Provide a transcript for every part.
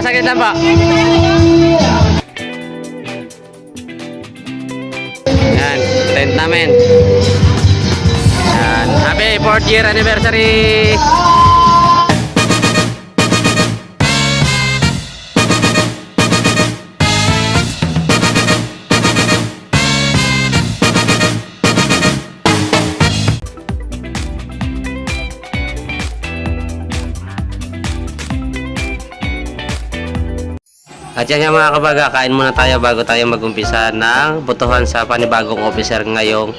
saglit lang po. Yan, tent namin. Yan, happy 4th year anniversary! At yan nga mga kabaga, kain muna tayo bago tayo mag-umpisa ng butuhan sa panibagong officer ngayong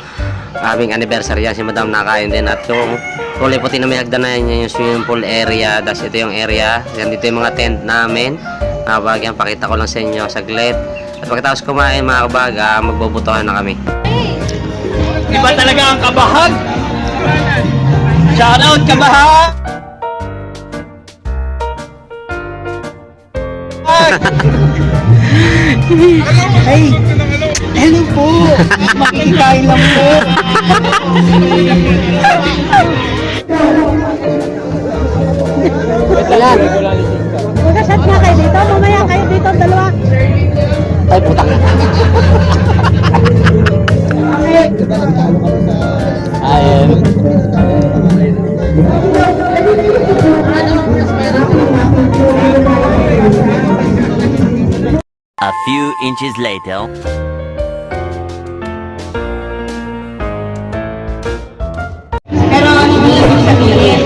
aming anniversary. Yan si Madam nakain din. At yung kulay puti na may hagdanan niya yung swimming pool area. Das ito yung area. Yan dito yung mga tent namin. Mga kabaga, yan pakita ko lang sa inyo saglit. At pagkatapos kumain mga kabaga, magbubutuhan na kami. Iba talaga ang kabahag. Shout out kabahag. Hey, hello po. Makikain lang po. Mag-shot nga kayo dito. Mamaya kayo dito ang dalawa. Ay putak. Ayun. A few inches later. Pero hindi ibig sabihin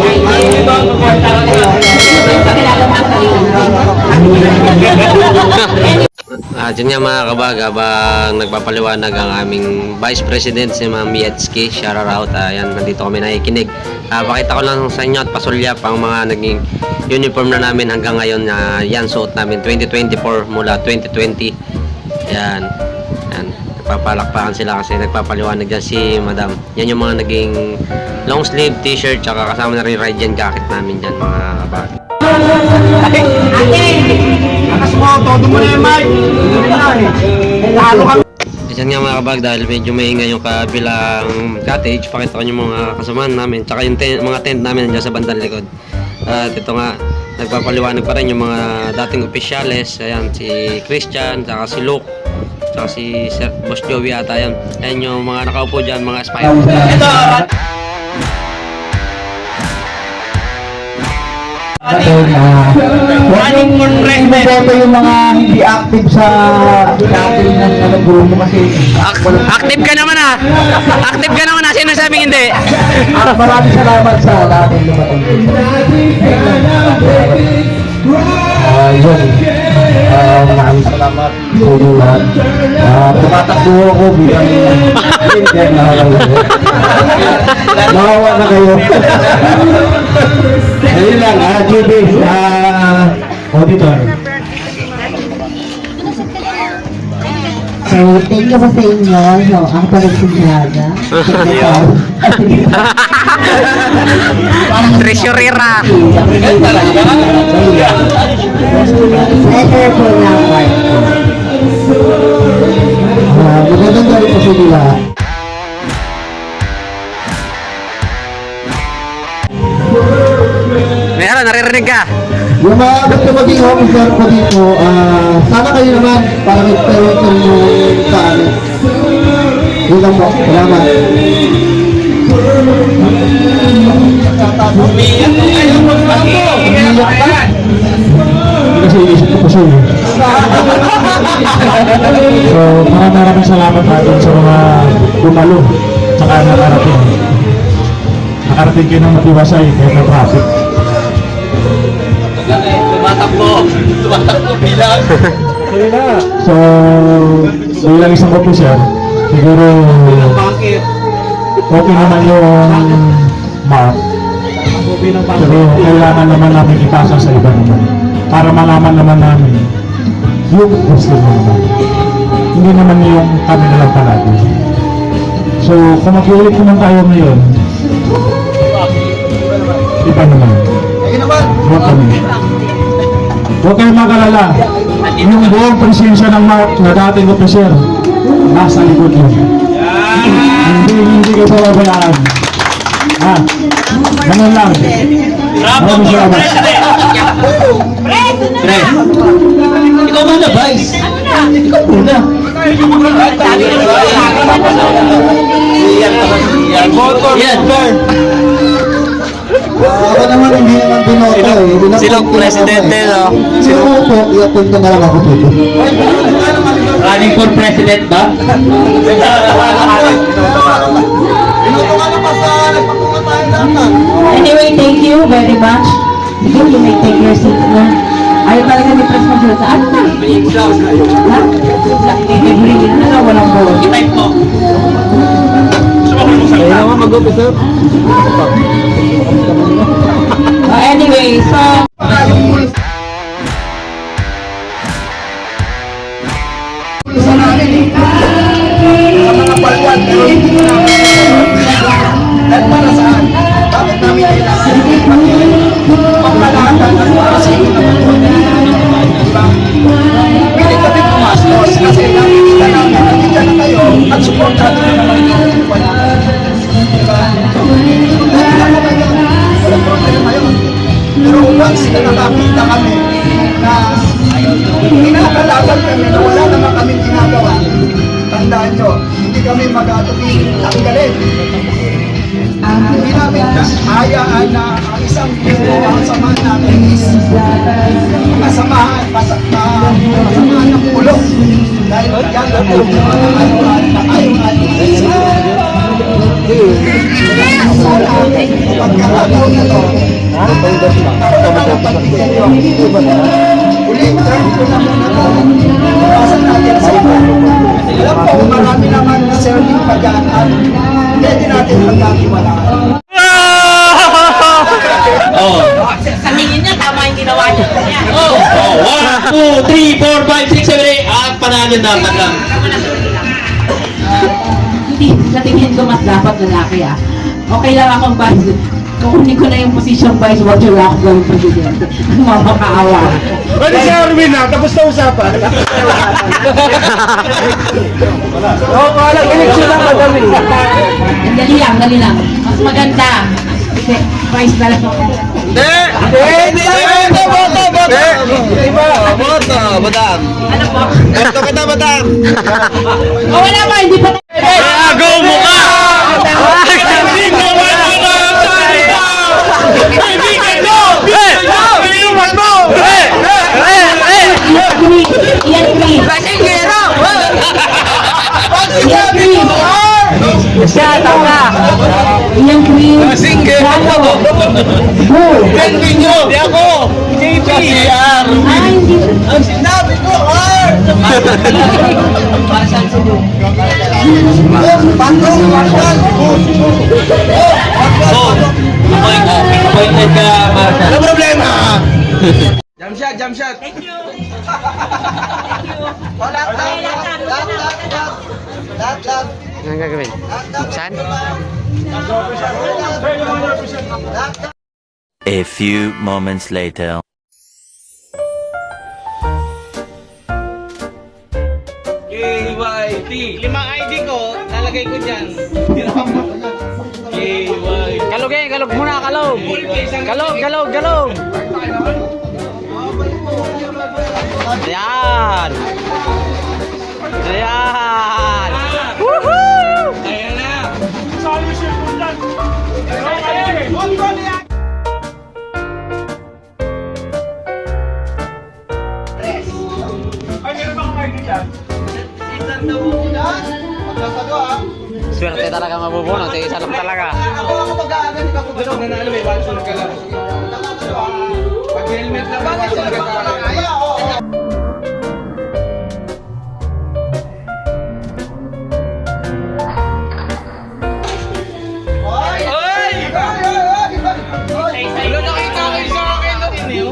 Dyan nga mga kabaga, bang nagpapaliwanag ang aming Vice President si Ma'am Mietski, shout out. Ayan, nandito kami nakikinig. Pakita ko lang sa inyo at pasulyap ang mga naging uniform na namin hanggang ngayon na yan suot namin 2024 mula 2020. Yan. Yan. Nagpapalakpakan sila kasi nagpapaliwanag dyan si Madam. Yan yung mga naging long sleeve t-shirt tsaka kasama na rin Radiant jacket namin dyan mga kabaga. Akas mo, todo mo na yung mic. Lalo ka. Diyan nga mga kabag, dahil medyo maingay yung kabilang cottage, pakita ko yung mga kasamahan namin tsaka yung mga tent namin nandiyan sa bandang likod. At ito nga, nagpapaliwanag pa rin yung mga dating opisyales. Ayan, si Christian, tsaka si Luke, tsaka si Sir Boss Joey ata yan. Ayan yung mga nakaupo dyan, mga aspirants. Ito. Running for president. Ito yung mga hindi active sa dati ng grupo kasi Active ka naman ah! Active ka naman ah! Sino sabing hindi? maraming salamat sa dating lumating. Yun. Maraming salamat sa inyo lahat. Tumatakbo ako bilang leader na mahawa na kayo. Ayun lang, GB, auditor. So, thank you po sa inyo. So, ako pa rin si Jaga. Treasurera! Letter po na part ko. Magandang gabi po sa inyo lahat. Meron, naririnig ka! Yung mga gusto maging officer ko dito, sana kayo naman para mag-tawagan mo sa amin. Yun lang po. Salamat. Umiyak ko kayo mag-ako. Umiyak ka. Kasi inisip ko po siya. So, maraming salamat natin sa mga dumalo tsaka nakarating. Nakarating kayo ng matiwasay kahit na traffic. Tumatakbo bilang. So, bilang isang officer, siguro Bakit? okay naman yung mark. Pero kailangan naman namin ipasa sa iba naman. Para malaman naman namin yung gusto naman. Hindi naman yung kami na lang palagi. So, kung mag-ulit naman tayo ngayon, iba naman. Huwag kami. Huwag kayong mag-alala. Yung buong presensya ng Mark na dating officer, nasa likod yun. Hindi kayo pababayaan. Ha? Ganun lang. Maraming salamat. Pre, ikaw muna, Vice. Ikaw muna. Yan. Ako naman hindi naman binoto eh. Silong presidente, no? Sino po, i-appunto na lang ako dito. Running for president ba? Anyway, thank you very much. Sige, you may take your seat na. Ayaw talaga ni Pres mag-sulat sa ano na? Ha? Bring it na lang, walang board. I-type mo. Anyway, so... Mga palwan, pero hindi mo namin. Dahil para saan? Bakit namin kailangan pagpalakan at para sa inyo naman po? Diba? Pili kami pumastos kasi nakikita namin, nakikita na kayo at supportan nyo naman yung wala. Diba? Walang problema yun. Pero once na nakakita kami na kinakalaban kami na wala naman kaming ginagawa, tandaan nyo, hindi kami mag-atupin ang galit. Hindi namin hayaan na ang isang grupo ang samahan namin is masamahan ng ulo. Dahil yan ang ulo ng ayaw na pagkakataon na to, ang pagbigyan nyo. Ulit, turn ko na muna to. Pasan natin sa iba. Alam ko, marami naman na serving pagkaan. Pwede natin pagkakiwalaan. Sa tingin niya, tama yung ginawa niya. Oh, 1, 2, 3, 4, 5, 6, 7, 8. At panalo na lang. Hindi, sa tingin ko mas dapat lalaki ah. Okay lang akong vice. Kukunin ko na yung position vice, wag yung ako gawin president. Ang mamakaawa. Pwede si Arvin na, tapos na usapan. Oo, walang eleksyon ang madami. Dali lang. Mas maganda. Kasi vice na lang. Ano po? Ito kita, madam. Oh, wala pa, hindi pa. Agaw mo ka! Iyan green. Shut up na. Iyan green. Go. Hindi ako! JP! Hindi. Ang sinabi ko, R! Appointed ka, Marshall. Ano problema? Jump shot! Thank you! Lahat. Anong gagawin? Saan? A few moments later. KYT! 5 ID ko, nalagay ko dyan. KYT! Kalog muna, kalog! Kalog! Ayan! Woohoo! Ayan na! Swerte talaga mabubunot, isa lang talaga. Ako mag-aagal ka kung gano'n. Nanalo may one ka lang. Pag helmet na bakit sila kaya? Wala nakita ko yung sa akin na din eh.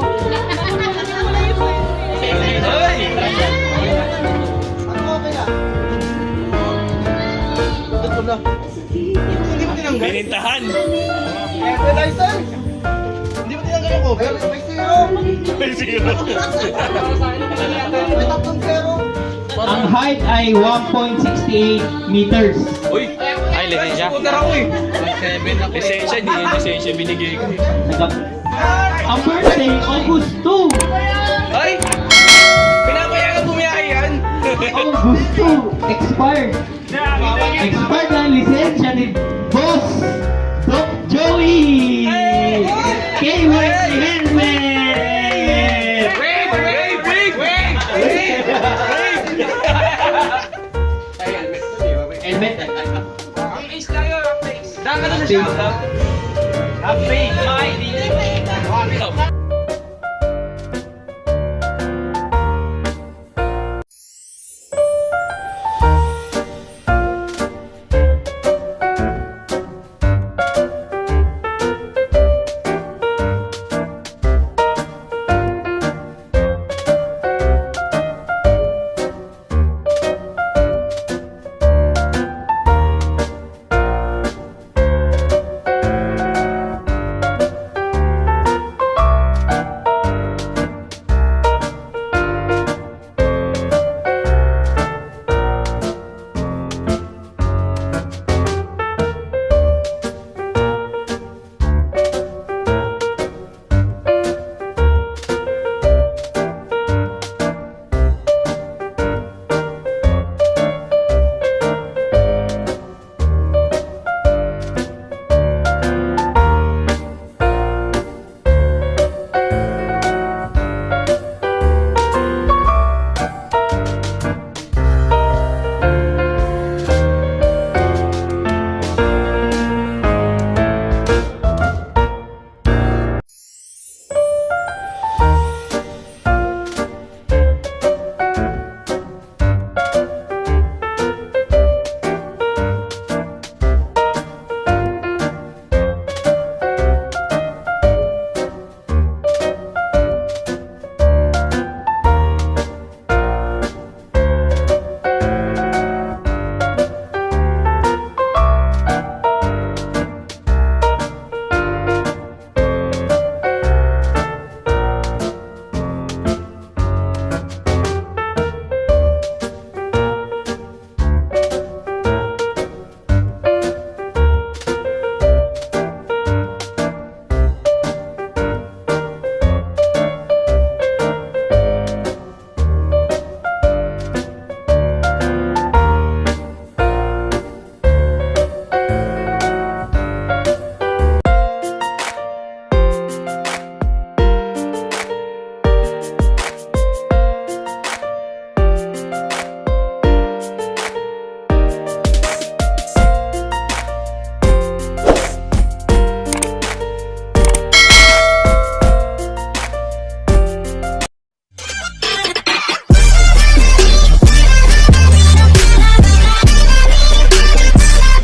Hindi mo tinanggal? Binintahan! License! Hindi mo tinanggal yung cover? May zero! May tatlong zero! Ang height ay 1.68 meters. Uy! Ay, lisensya. Scooter ako eh. Lisensya, hindi yung lisensya binigay ko. Ang birthday, August 2! Ay! Pinapayagan bumiyahe yan. August 2! Expired! Expired na ang lisensya ni Boss Doc Joey! Kay Wesley Helmet! Wait! Helmet! Ang ace tayo, ang ace. Daan ka na sa shoutout. Ang face, mga ID.